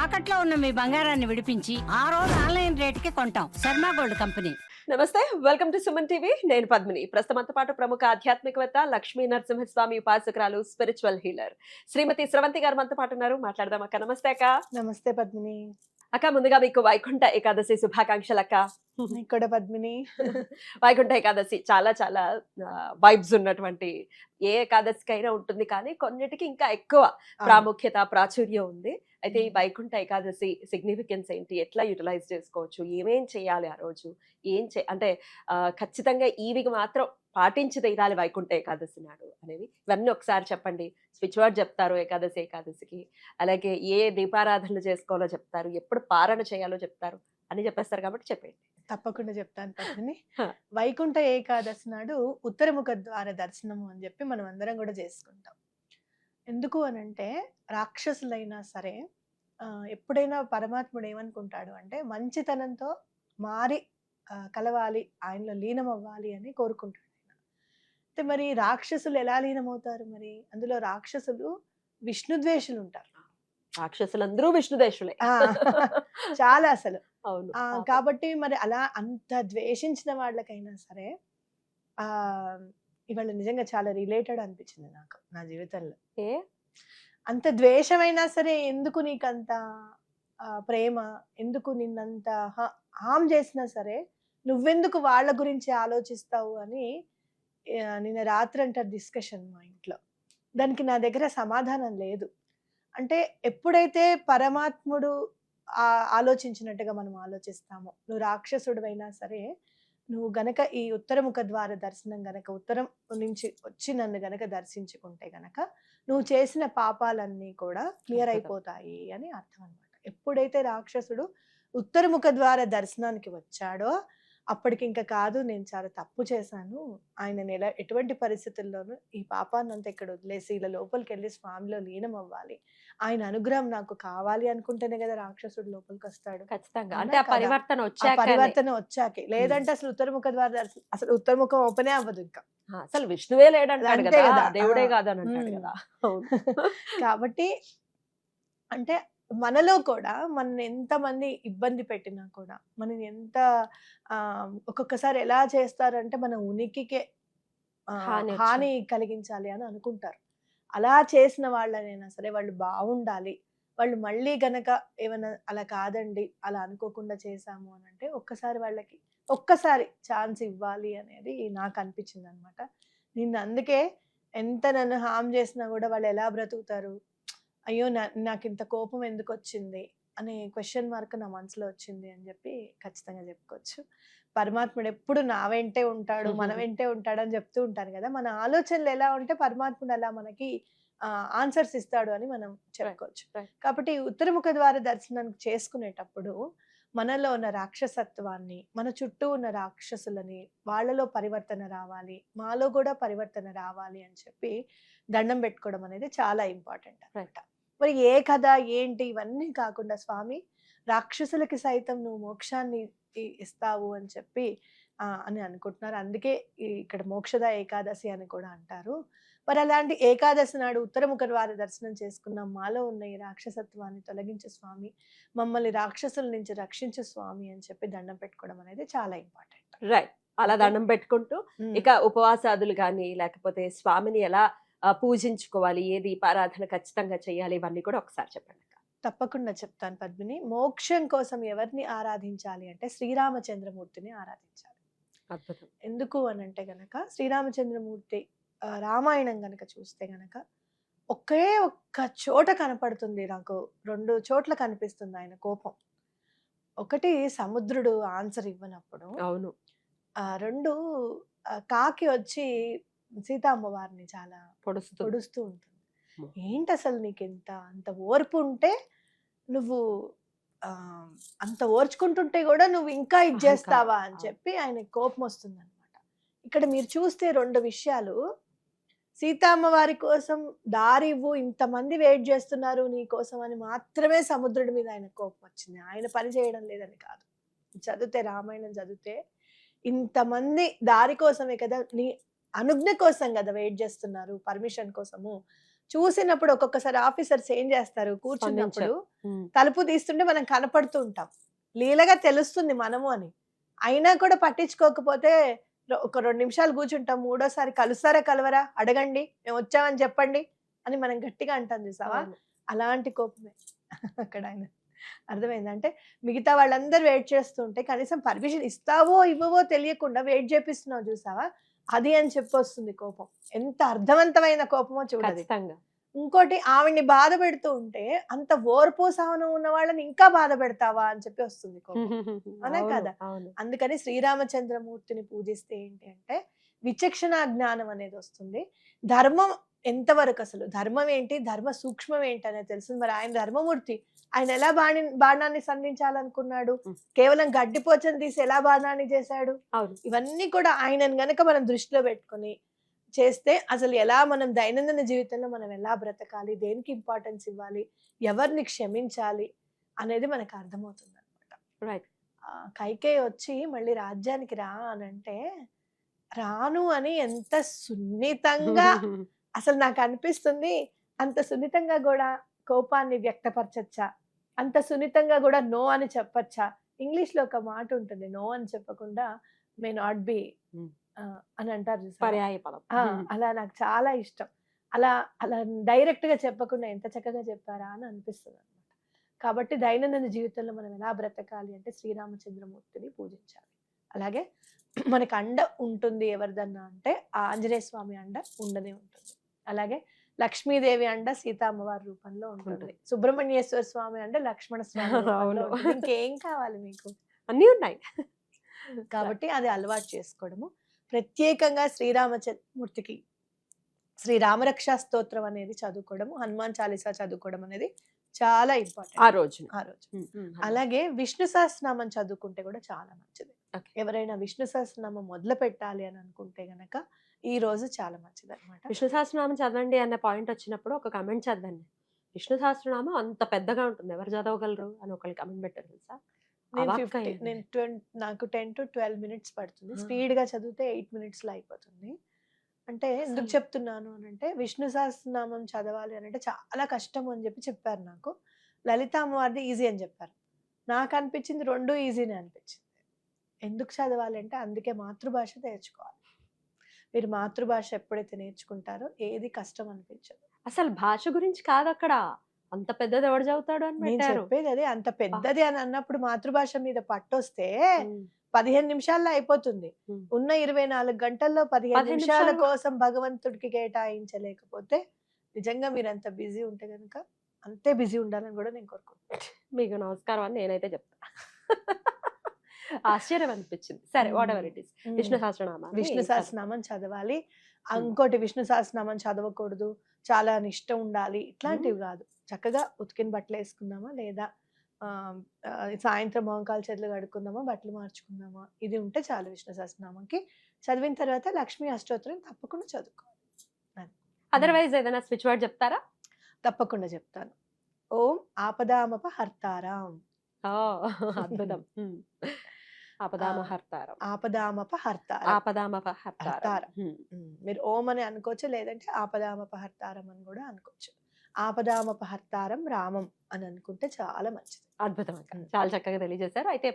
తాకట్లో ఉన్న మీ బంగారాన్ని విడిపించి ఆ రోజు ఆన్లైన్ రేటుకి కొంటాం. Sharma gold company. నమస్తే, వెల్కమ్ టు సుమన్ టీవీ. నేను పద్మిని. ప్రస్తుతంతో పాటు ప్రముఖ ఆధ్యాత్మికవేత్త లక్ష్మీ నరసింహస్వామి ఉపాసకురాలు, స్పిరిచువల్ హీలర్ శ్రీమతి స్రవంతి గారు మనతో పాటు ఉన్నారు. మాట్లాడదాం అక్క. నమస్తే అక్క. నమస్తే పద్మిని. అక్క, ముందుగా మీకు వైకుంఠ ఏకాదశి శుభాకాంక్షలు అక్క. నీకు కూడా పద్మిని. వైకుంఠ ఏకాదశి చాలా చాలా వైబ్స్ ఉన్నటువంటి ఏ ఏకాదశికైనా ఉంటుంది, కానీ కొన్నిటికి ఇంకా ఎక్కువ ప్రాముఖ్యత ప్రాచుర్యం ఉంది. అయితే ఈ వైకుంఠ ఏకాదశి సిగ్నిఫికెన్స్ ఏంటి, ఎట్లా యూటిలైజ్ చేసుకోవచ్చు, ఏమేం చేయాలి ఆ రోజు, అంటే ఖచ్చితంగా ఈవి మాత్రం పాటించి తీరాలి వైకుంఠ ఏకాదశి నాడు అనేవి, ఇవన్నీ ఒకసారి చెప్పండి. స్విచ్ వర్డ్ చెప్తారు ఏకాదశికి, అలాగే ఏ దీపారాధనలు చేసుకోవాలో చెప్తారు, ఎప్పుడు పారణ చేయాలో చెప్తారు అని చెప్పేస్తారు, కాబట్టి చెప్పండి. తప్పకుండా చెప్తాను పద్మిని. హ. వైకుంఠ ఏకాదశి నాడు ఉత్తరముఖ ద్వార దర్శనము అని చెప్పి మనం అందరం కూడా చేసుకుంటాం. ఎందుకు అనంటే రాక్షసులైనా సరే ఎప్పుడైనా పరమాత్ముడు ఏమనుకుంటాడు అంటే మంచితనంతో మారి కలవాలి, ఆయనలో లీనం అవ్వాలి అని కోరుకుంటాడు ఆయన. అయితే మరి రాక్షసులు ఎలా లీనమవుతారు? మరి అందులో రాక్షసులు విష్ణుద్వేషులు ఉంటారు. రాక్షసులందరూ విష్ణుదేశులే. చాలా అసలు. అవును. కాబట్టి మరి అలా అంత ద్వేషించిన వాళ్ళకైనా సరే ఆ ఇవాళ నిజంగా చాలా రిలేటెడ్ అనిపించింది నాకు నా జీవితంలో. ఏ అంత ద్వేషమైనా సరే ఎందుకు నీకంత ప్రేమ, ఎందుకు నిన్నంత హామ్ చేసినా సరే నువ్వెందుకు వాళ్ళ గురించి ఆలోచిస్తావు అని నిన్న రాత్రి అంటారు డిస్కషన్ మా ఇంట్లో. దానికి నా దగ్గర సమాధానం లేదు. అంటే ఎప్పుడైతే పరమాత్ముడు ఆలోచించినట్టుగా మనం ఆలోచిస్తామో, నువ్వు రాక్షసుడు అయినా సరే నువ్వు గనక ఈ ఉత్తరముఖ ద్వార దర్శనం గనక ఉత్తరం నుంచి వచ్చి నన్ను గనక దర్శించుకుంటే గనక నువ్వు చేసిన పాపాలన్నీ కూడా క్లియర్ అయిపోతాయి అని అర్థం అనమాట. ఎప్పుడైతే రాక్షసుడు ఉత్తరముఖ ద్వార దర్శనానికి వచ్చాడో అప్పటికి ఇంకా కాదు, నేను చాలా తప్పు చేశాను, ఆయన ఎటువంటి పరిస్థితుల్లోనూ ఈ పాపాన్నంతా ఇక్కడ వదిలేసి ఇలా లోపలికి వెళ్ళి స్వామిలో లీనం అవ్వాలి, ఆయన అనుగ్రహం నాకు కావాలి అనుకుంటేనే కదా రాక్షసుడు లోపలికి వస్తాడు. ఖచ్చితంగా. అంటే ఆ పరివర్తన వచ్చాకే, లేదంటే అసలు ఉత్తరముఖ ద్వార దర్శనం, అసలు ఉత్తరముఖం ఓపెనే అవ్వదు ఇంకా. అసలు విష్ణువే లేడంటాడు అంతే కదా, కదా, దేవుడే కాదని అంటాడు కదా. కాబట్టి అంటే మనలో కూడా మన ఎంతమంది ఇబ్బంది పెట్టినా కూడా మనం ఎంత ఒక్కొక్కసారి ఎలా చేస్తారంటే మన ఉనికికే హాని కలిగించాలి అని అనుకుంటారు. అలా చేసిన వాళ్ళనైనా సరే వాళ్ళు బాగుండాలి, వాళ్ళు మళ్ళీ గనక ఏమైనా అలా కాదండి అలా అనుకోకుండా చేశాము అని అంటే ఒక్కసారి ఛాన్స్ ఇవ్వాలి అనేది నాకు అనిపించింది అనమాట. నిన్ను అందుకే ఎంత నన్ను హామ్ చేసినా కూడా వాళ్ళు ఎలా బ్రతుకుతారు, అయ్యో నాకు ఇంత కోపం ఎందుకు వచ్చింది అనే క్వశ్చన్ మార్క్ నా మనసులో వచ్చింది అని చెప్పి ఖచ్చితంగా చెప్పుకోవచ్చు. పరమాత్ముడు ఎప్పుడు నా వెంటే ఉంటాడు, మన వెంటే ఉంటాడు అని చెప్తూ ఉంటాను కదా. మన ఆలోచనలు ఎలా ఉంటే పరమాత్ముడు అలా మనకి ఆన్సర్స్ ఇస్తాడు అని మనం చెప్పుకోవచ్చు. కాబట్టి ఉత్తరముఖ ద్వార దర్శనానికి చేసుకునేటప్పుడు మనలో ఉన్న రాక్షసత్వాన్ని, మన చుట్టూ ఉన్న రాక్షసులని, వాళ్ళలో పరివర్తన రావాలి, మాలో కూడా పరివర్తన రావాలి అని చెప్పి దండం పెట్టుకోవడం అనేది చాలా ఇంపార్టెంట్ అన్నమాట. మరి ఏ కథ ఏంటి ఇవన్నీ కాకుండా స్వామి రాక్షసులకి సైతం నువ్వు మోక్షాన్ని ఇస్తావు అని చెప్పి అని అనుకుంటున్నారు. అందుకే ఇక్కడ మోక్షద ఏకాదశి అని కూడా అంటారు. మరి అలాంటి ఏకాదశి నాడు ఉత్తరముఖ ద్వార దర్శనం చేసుకున్నాం, మాలో ఉన్న ఈ రాక్షసత్వాన్ని తొలగించు స్వామి, మమ్మల్ని రాక్షసుల నుంచి రక్షించు స్వామి అని చెప్పి దండం పెట్టుకోవడం అనేది చాలా ఇంపార్టెంట్. రైట్. అలా దండం పెట్టుకుంటూ ఇక ఉపవాసాదులు కానీ లేకపోతే స్వామిని ఎలా పూజించుకోవాలి, ఏ దీపారాధన ఖచ్చితంగా చేయాలి, ఇవన్నీ కూడా ఒకసారి చెప్పండి. తప్పకుండా చెప్తాను పద్మిని. మోక్షం కోసం ఎవరిని ఆరాధించాలి అంటే శ్రీరామచంద్రమూర్తిని ఆరాధించాలి. అద్భుతం. ఎందుకు అనంటే గనక శ్రీరామచంద్రమూర్తి రామాయణం గనక చూస్తే గనక ఒకే ఒక్క చోట కనపడుతుంది, నాకు 2 చోట్ల కనిపిస్తుంది ఆయన కోపం. ఒకటి సముద్రుడు ఆన్సర్ ఇవ్వనప్పుడు, అవును. 2 కాకి వచ్చి సీతా అమ్మవారిని చాలా పొడుస్తూ ఉంటుంది. ఏంటి అసలు నీకు అంత ఓర్పు ఉంటే నువ్వు అంత ఓర్చుకుంటుంటే కూడా నువ్వు ఇంకా ఇది చేస్తావా అని చెప్పి ఆయన కోపం వస్తుంది అనమాట. ఇక్కడ మీరు చూస్తే 2 విషయాలు. సీతామ్మవారి కోసం దారి ఇవ్వు, ఇంతమంది వెయిట్ చేస్తున్నారు నీ కోసం అని మాత్రమే సముద్రుడి మీద ఆయన కోపం వచ్చింది, ఆయన పని చేయడం లేదని కాదు. చదివితే రామాయణం చదివితే ఇంతమంది దారి కోసమే కదా, నీ అనుజ్ఞ కోసం కదా వెయిట్ చేస్తున్నారు, పర్మిషన్ కోసము. చూసినప్పుడు ఒక్కొక్కసారి ఆఫీసర్స్ ఏం చేస్తారు, కూర్చున్నప్పుడు ఉమ్. తలుపు తీస్తుంటే మనం కనపడుతూ ఉంటాం, లీలగా తెలుస్తుంది మనము అని. అయినా కూడా పట్టించుకోకపోతే ఒక 2 నిమిషాలు కూర్చుంటాం, మూడోసారి కలుస్తారా కలవరా అడగండి, మేము వచ్చామని చెప్పండి అని మనం గట్టిగా అంటాం చూసావా, అవును. అలాంటి కోపమే అక్కడ ఆయన. అర్థమైంది అంటే మిగతా వాళ్ళందరూ వెయిట్ చేస్తుంటే కనీసం పర్మిషన్ ఇస్తావో ఇవ్వవో తెలియకుండా వెయిట్ చేపిస్తున్నావు చూసావా, అది అని చెప్పి వస్తుంది కోపం. ఎంత అర్థవంతమైన కోపమో చూడదు. ఖచ్చితంగా. ఇంకోటి ఆవిడ్ని బాధ పెడుతూ ఉంటే అంత ఓర్పు సహనం ఉన్న వాళ్ళని ఇంకా బాధ పెడతావా అని చెప్పి వస్తుంది కోపం. అవునా అవును, కదా? అవును. అందుకని శ్రీరామచంద్రమూర్తిని పూజిస్తే ఏంటి అంటే విచక్షణ జ్ఞానం అనేది వస్తుంది. ధర్మం ఎంతవరకు, అసలు ధర్మం ఏంటి, ధర్మ సూక్ష్మం ఏంటి అనేది తెలుస్తుంది. మరి ఆయన ధర్మమూర్తి, ఆయన ఎలా బాణాన్ని సంధించాలనుకున్నాడు, ఉం. కేవలం గడ్డిపోచని తీసి ఎలా బాణాన్ని చేశాడు, అవును. ఇవన్నీ కూడా ఆయనను గనక మనం దృష్టిలో పెట్టుకొని చేస్తే అసలు ఎలా మనం దైనందిన జీవితంలో మనం ఎలా బ్రతకాలి, దేనికి ఇంపార్టెన్స్ ఇవ్వాలి, ఎవరిని క్షమించాలి అనేది మనకు అర్థమవుతుంది అనమాట. రైట్. కైకేయి వచ్చి మళ్ళీ రాజ్యానికి రా అని అంటే రాను అని ఎంత సున్నితంగా, అసలు నాకు అనిపిస్తుంది అంత సున్నితంగా కూడా కోపాన్ని వ్యక్తపరచచ్చా, అంత సున్నితంగా కూడా నో అని చెప్పచ్చా. ఇంగ్లీష్ లో ఒక మాట ఉంటుంది, నో అని చెప్పకుండా మే నాట్ బి అని అంటారు చూసావా? పర్యాయ పదం. అలా నాకు చాలా ఇష్టం. అలా అలా డైరెక్ట్ గా చెప్పకుండా ఎంత చక్కగా చెప్పారా అని అనిపిస్తుంది అనమాట. కాబట్టి దైనందిన జీవితంలో మనం ఎలా బ్రతకాలి అంటే శ్రీరామచంద్రమూర్తిని పూజించాలి. అలాగే మనకి అండ ఉంటుంది ఎవరిదన్నా అంటే ఆ ఆంజనేయ స్వామి అండ ఉండనే ఉంటుంది. అలాగే లక్ష్మీదేవి అండ సీతామ్మవారి రూపంలో ఉంటుంది. సుబ్రహ్మణ్యేశ్వర స్వామి అండ లక్ష్మణ స్వామి రూపంలో ఉంటుంది. ఇంకేం కావాలి మీకు? అన్నీ ఉన్నాయి. కాబట్టి అది అలవాటు చేసుకోవడము. ప్రత్యేకంగా శ్రీరామచంద్రమూర్తికి శ్రీరామరక్షా స్తోత్రం అనేది చదువుకోవడము, హనుమాన్ చాలీసా చదువుకోవడం అనేది చాలా ఆ ఇంపార్టెంట్ రోజు. ఆ రోజు. అలాగే విష్ణు సహస్రనామం చదువుకుంటే కూడా చాలా మంచిది. Okay. ఎవరైనా విష్ణు సహస్రనామం మొదలు పెట్టాలి అని అనుకుంటే గనక ఈ రోజు చాలా మంచిది అనమాట. విష్ణు సహస్రనామం చదవండి అన్న పాయింట్ వచ్చినప్పుడు ఒక కమెంట్ చదివాను. విష్ణు సహస్రనామం అంత పెద్దగా ఉంటుంది, ఎవరు చదవగలరు అని ఒకళ్ళు కమెంట్ పెట్టారు తెలుసా? నాకు 10 to 12 minutes పడుతుంది. ఆ. స్పీడ్ గా చదివితే 8 minutes లో అయిపోతుంది. అంటే ఎందుకు చెప్తున్నాను అని అంటే విష్ణు సహస్రనామం చదవాలి అని అంటే చాలా కష్టం అని చెప్పి చెప్పారు నాకు. లలిత అమ్మవారిది ఈజీ అని చెప్పారు. నాకు అనిపించింది రెండు ఈజీనే అనిపించింది. ఎందుకు చదవాలి అంటే అందుకే మాతృభాష నేర్చుకోవాలి. మీరు మాతృభాష ఎప్పుడైతే నేర్చుకుంటారో ఏది కష్టం అనిపించదు. అసలు భాష గురించి కాదు అక్కడ, అంత పెద్దది ఎవడు చదువుతాడు అని నేను పెట్టారు. చెప్పేది అదే, అంత పెద్దది అని అన్నప్పుడు మాతృభాష మీద పట్టొస్తే 15 నిమిషాల్లో అయిపోతుంది. ఉన్న 24 గంటల్లో 15 నిమిషాల కోసం భగవంతుడికి కేటాయించలేకపోతే నిజంగా మీరు అంత బిజీ ఉంటే కనుక అంతే బిజీ ఉండాలని కూడా నేను కోరుకుంటున్నాను. మీకు నమస్కారం అని నేనైతే చెప్తా. ఆశ్చర్యం అనిపించింది. సరే, what ever it is, Vishnu Sahasranamam Vishnu Sahasranamam చదవాలి. ఇంకోటి విష్ణు సహస్రనామం చదవకూడదు, చాలా నిష్ట ఉండాలి, ఇట్లాంటివి కాదు. చక్కగా ఉతికిన బట్టలు వేసుకుందామా, లేదా సాయంత్రం మోంకాలు చేతులు కడుక్కుందామా, బట్టలు మార్చుకుందామా, ఇది ఉంటే చాలు. విష్ణు సహస్రనామంకి చదివిన తర్వాత లక్ష్మీ అష్టోత్తరం తప్పకుండా చదువుకోవాలి. అదర్వైజ్ ఏదైనా స్విచ్ వర్డ్ చెప్తారా? తప్పకుండా చెప్తాను. ఓం ఆపదామప హర్తారాం. అద్భుతం. ఆపదామహర్తారం. ఆపదామప హర్తారం. ఆపదామప హర్తారం. మీరు ఓం అని అనుకోవచ్చు, లేదంటే ఆపదామప హర్తారం అని కూడా అనుకోవచ్చు. ఆపదామప హర్తారం రామం అని అనుకుంటే చాలా మంచిది. అద్భుతం అక్క, చాలా చక్కగా తెలియజేశారు. అయితే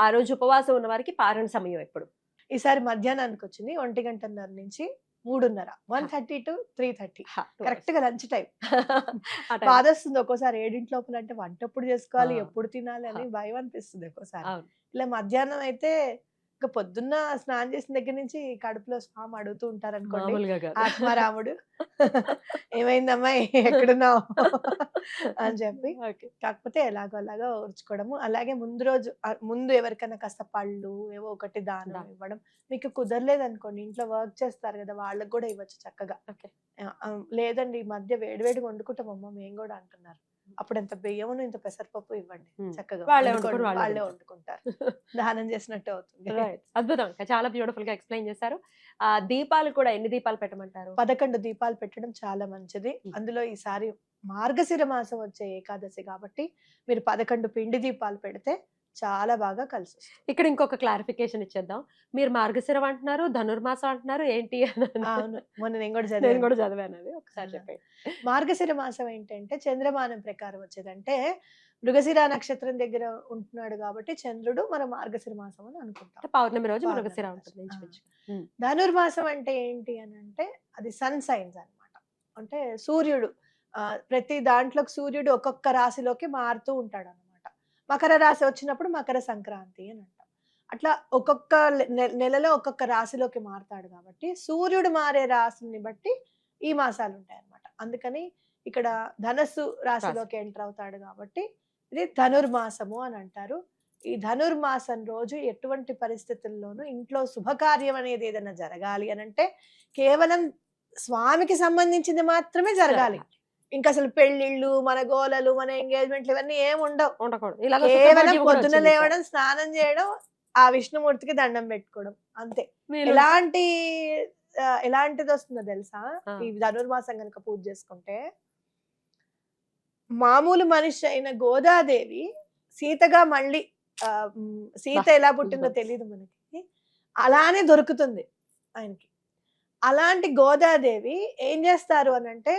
ఆ రోజు ఉపవాసం ఉన్న వారికి పారణ సమయం ఎప్పుడు? ఈసారి మధ్యాహ్నానికి వచ్చింది 1:30 నుంచి 3:30, 1:30 to 3:30, కరెక్ట్ గా లంచ్ టైం. బాధ వస్తుంది ఒక్కోసారి 7 లోపల, అంటే వంట ఎప్పుడు చేసుకోవాలి, ఎప్పుడు తినాలి అని భయం అనిపిస్తుంది ఒక్కోసారి. ఇలా మధ్యాహ్నం అయితే ఇంకా పొద్దున్న స్నానం చేసిన దగ్గర నుంచి కడుపులో స్వామి అడుగుతూ ఉంటారు అనుకోండి, ఆత్మారాముడు ఏమైందమ్మా ఎక్కడున్నావు అని చెప్పి. కాకపోతే ఎలాగో అలాగా ఓర్చుకోవడము. అలాగే ముందు ఎవరికైనా కాస్త పళ్ళు ఏవో ఒకటి దానం ఇవ్వడం. మీకు కుదరలేదు అనుకోండి, ఇంట్లో వర్క్ చేస్తారు కదా, వాళ్ళకి కూడా ఇవ్వచ్చు చక్కగా. లేదండి ఈ మధ్య వేడివేడిగా వండుకుంటామమ్మా మేము కూడా అంటున్నారు, అప్పుడు ఇంత బియ్యమును ఇంత పెసరపప్పు ఇవ్వండి, చక్కగా వాళ్ళే వండుకుంటారు, దానం చేసినట్టు అవుతుంది. అద్భుతం, చాలా బ్యూటిఫుల్ గా ఎక్స్ప్లెయిన్ చేశారు. దీపాలు కూడా ఎన్ని దీపాలు పెట్టమంటారు? 11 దీపాలు పెట్టడం చాలా మంచిది. అందులో ఈసారి మార్గశిర మాసం వచ్చే ఏకాదశి కాబట్టి మీరు 11 పిండి దీపాలు పెడితే చాలా బాగా కలిసి వస్తుంది. ఇక్కడ ఇంకొక క్లారిఫికేషన్ ఇచ్చేద్దాం. మీరు మార్గశిరం అంటున్నారు, ధనుర్మాసం అంటున్నారు ఏంటి అని. అవును. మొన్న నేను కూడా నేను చదివాను. కూడా చదివాను అది. ఒకసారి ఆ. చెప్పండి. మార్గశిర మాసం ఏంటంటే చంద్రమానం ప్రకారం వచ్చేదంటే మృగశిర నక్షత్రం దగ్గర ఉంటున్నాడు కాబట్టి చంద్రుడు మన మార్గశిర మాసం అని అనుకుంటాం. పౌర్ణమి రోజు పౌర్ణమి మృగశిర రోజు. ఉంటుంది ఆ. ఇంచుమించుగా. ధనుర్మాసం అంటే ఏంటి అని అంటే అది సన్ సైన్స్ అన్నమాట. అంటే సూర్యుడు ప్రతి దాంట్లోకి సూర్యుడు ఒక్కొక్క రాశిలోకి మారుతూ ఉంటాడు అనమాట. మకర రాశి వచ్చినప్పుడు మకర సంక్రాంతి అని అంటాం. అట్లా ఒక్కొక్క నెలలో ఒక్కొక్క రాశిలోకి మారుతాడు కాబట్టి సూర్యుడు మారే రాశిని బట్టి ఈ మాసాలు ఉంటాయి అన్నమాట. అందుకని ఇక్కడ ధనస్సు రాశిలోకి ఎంటర్ అవుతాడు కాబట్టి ఇది ధనుర్మాసము అని అంటారు. ఈ ధనుర్మాసం రోజు ఎటువంటి పరిస్థితుల్లోనూ ఇంట్లో శుభకార్యం అనేది ఏదైనా జరగాలి అని అంటే కేవలం స్వామికి సంబంధించింది మాత్రమే జరగాలి. ఇంకా అసలు పెళ్లిళ్ళు, మన గోలలు, మన ఎంగేజ్మెంట్లు ఇవన్నీ ఏమి ఉండవు. ఉండకూడదు. ఇలాగ కేవలం శుభకార్యం కూడా పొద్దున వచ్చింది లేవడం, స్నానం చేయడం, ఆ విష్ణుమూర్తికి దండం పెట్టుకోవడం అంతే. మీరు ఎలాంటిది వస్తుందో తెలుసా? ఆ. ఈ ధనుర్మాసం కనుక పూజ చేసుకుంటే మామూలు మనిషి అయిన గోదాదేవి సీతగా మళ్ళీ సీత ఎలా పుట్టిందో తెలియదు మనకి, అలానే దొరుకుతుంది ఆయనకి. అలాంటి గోదాదేవి ఏం చేస్తారు అని అంటే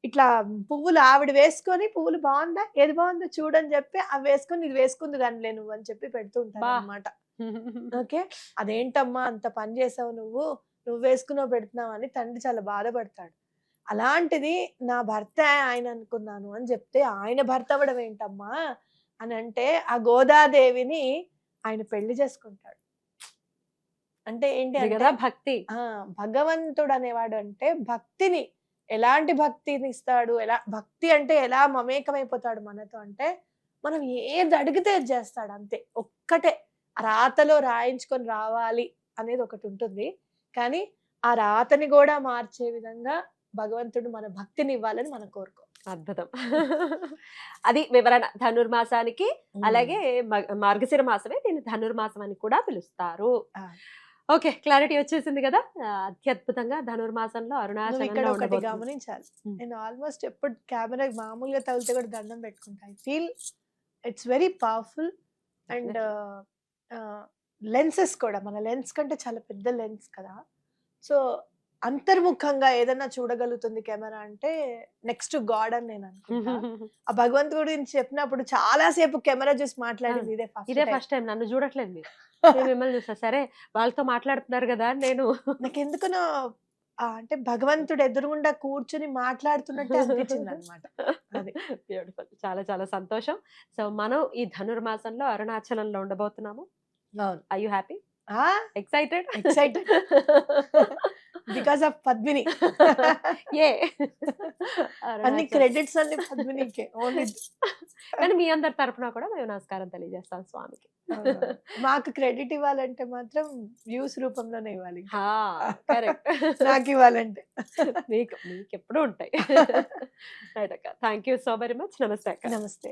ఇట్లా పువ్వులు ఆవిడ వేసుకొని పువ్వులు బాగుందా, ఏది బాగుందో చూడని చెప్పి అవి వేసుకొని ఇది వేసుకుంది కానీ నువ్వు అని చెప్పి పెడుతూ ఉంటారు బా. అనమాట. ఓకే, అదేంటమ్మా అంత పని చేసావు నువ్వు వేసుకున్నావు పెడుతున్నావు అని తండ్రి చాలా బాధపడతాడు. అలాంటిది నా భర్త ఆయన అనుకున్నాను అని చెప్తే ఆయన భర్త అవ్వడం ఏంటమ్మా అని అంటే ఆ గోదాదేవిని ఆయన పెళ్లి చేసుకుంటాడు. అంటే ఏంటి ఇది అంటే కదా భక్తి. భగవంతుడు అనేవాడు అంటే భక్తిని, ఎలాంటి భక్తిని ఇస్తాడు, భక్తి అంటే ఎలా మమేకమైపోతాడు మనతో అంటే మనం ఏది అడిగితే అది చేస్తాడు అంతే. ఒక్కటే రాతలో రాయించుకొని రావాలి అనేది ఒకటి ఉంటుంది, కానీ ఆ రాతని కూడా మార్చే విధంగా భగవంతుడు మన భక్తిని ఇవ్వాలని మనం కోరుకో. అద్భుతం. అది వివరణ ధనుర్మాసానికి. అలాగే మార్గశిర మాసమే దీన్ని ధనుర్మాసం అని కూడా పిలుస్తారు. ఓకే, క్లారిటీ వచ్చేసింది కదా. అత్యద్భుతంగా ధనుర్మాసంలో నువ్వు అరుణాచలంలో ఇక్కడ ఒకటి ఉండబోతుంది. గమనించాలి, నేను ఆల్మోస్ట్ ఎప్పుడు కెమెరా మామూలుగా తగిలితే కూడా దండం పెట్టుకుంటా. I feel it's very powerful. And lenses కూడా మన లెన్స్ కంటే చాలా పెద్ద లెన్స్ కదా, సో అంతర్ముఖంగా ఏదైనా చూడగలుగుతుంది కెమెరా అంటే నెక్స్ట్ గాడ్ అని నేను అనుకుంటా. ఆ భగవంతుడి గురించి చెప్పినప్పుడు చాలా సేపు కెమెరా చూసి మాట్లాడింది ఇదే ఇదే ఫస్ట్. First time. నన్ను చూడట్లేదు మీరు, నేను మిమ్మల్ని చూసా. సరే వాళ్ళతో మాట్లాడుతున్నారు కదా అని నేను నాకు ఎందుకునో అంటే భగవంతుడు ఎదురుగుండా కూర్చుని మాట్లాడుతున్నట్టే అనిపించింది అనమాట. అది బ్యూటిఫుల్. చాలా చాలా సంతోషం. సో మనం ఈ ధనుర్మాసంలో అరుణాచలంలో ఉండబోతున్నాము. అవును. Are you happy, or excited? Excited because of Padmini. ఏ అన్ని క్రెడిట్స్ అన్ని పద్మినికే ఓన్లీ. కానీ మీ అందరి తరపున కూడా మేము నమస్కారం తెలియజేస్తాం స్వామికి. మాకు క్రెడిట్ ఇవ్వాలంటే మాత్రం వ్యూస్ రూపంలోనే ఇవ్వాలి. కరెక్ట్. నాకు ఇవ్వాలంటే మీకు ఎప్పుడూ ఉంటాయి. రైట్ అక్క, thank you so very much. నమస్తే అక్క. నమస్తే.